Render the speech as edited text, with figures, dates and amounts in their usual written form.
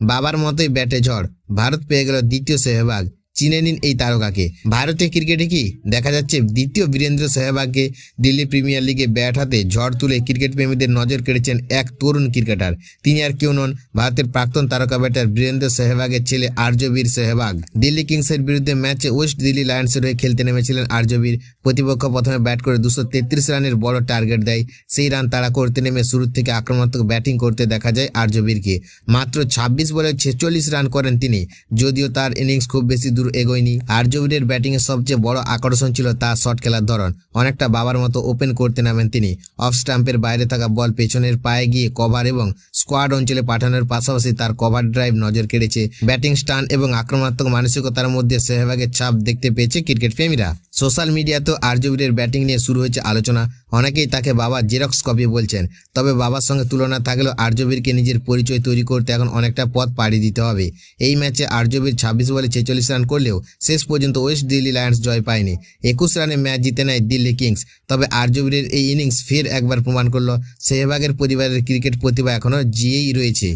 বাবার মতোই ব্যাটে ঝড়, ভারত পেয়ে গেল দ্বিতীয় সেহবাগ। চিনে নিন এই তারকাকে। ভারতীয় ক্রিকেটে কি দেখা যাচ্ছে দ্বিতীয় বীরেন্দ্র সেহবাগকে। দিল্লি প্রিমিয়ার লিগে ব্যাট হাতে ঝড় তুলে ক্রিকেট প্রেমীদের নজর কেড়েছেন এক তরুণ ক্রিকেটার। তিনি আর কেউ নন, ভারতের প্রাক্তন তারকা ব্যাটার বীরেন্দ্র সেহবাগের ছেলে আর্যবীর সেহবাগ। দিল্লি কিংসের বিরুদ্ধে ম্যাচে ওয়েস্ট দিল্লি লায়ন্সের হয়ে খেলতে নেমেছিলেন আর্যবীর। প্রতিপক্ষ প্রথমে ব্যাট করে 233 রানের বড় টার্গেট দেয়। সেই রান তাড়া করতে নেমে শুরু থেকে আক্রমণাত্মক ব্যাটিং করতে দেখা যায় আর্যবীরকে। মাত্র 26 বলে 46 রান করেন তিনি। যদিও তার ইনিংস খুব বেশি দূর এগোয়নি। আর্যবীরের ব্যাটিং এর সবচেয়ে বড় আকর্ষণ ছিল তার শট খেলার ধরন। অনেকটা বাবার মতো ওপেন করতে নামেন তিনি। অফ স্টাম্পের বাইরে থাকা বল পেছনের পায়ে গিয়ে কভার এবং স্কোয়াড অঞ্চলে পাঠানোর পাশাপাশি তার কভার ড্রাইভ নজর কেড়েছে। ব্যাটিং স্টান এবং আক্রমণাত্মক মানসিকতার মধ্যে সেহবাগের ছাপ দেখতে পেয়েছে ক্রিকেট প্রেমীরা। সোশ্যাল মিডিয়াতেও আর্যবীরের ব্যাটিং নিয়ে শুরু হয়েছে আলোচনা। অনেকেই তাকে বাবার জেরক্স কপি বলছেন। তবে বাবার সঙ্গে তুলনা থাকলেও আর্যবীরকে নিজের পরিচয় তৈরি করতে এখন অনেকটা পথ পাড়ি দিতে হবে। এই ম্যাচে আর্যবীর 26 বলে 46 রান করলেও শেষ পর্যন্ত ওয়েস্ট দিল্লি লায়ন্স জয় পায়নি। 21 রানে ম্যাচ জিতে নেয় দিল্লি কিংস। তবে আর্যবীরের এই ইনিংস ফের একবার প্রমাণ করল সেহবাগের পরিবারের ক্রিকেট প্রতিভা এখনও জিয়েই রয়েছে।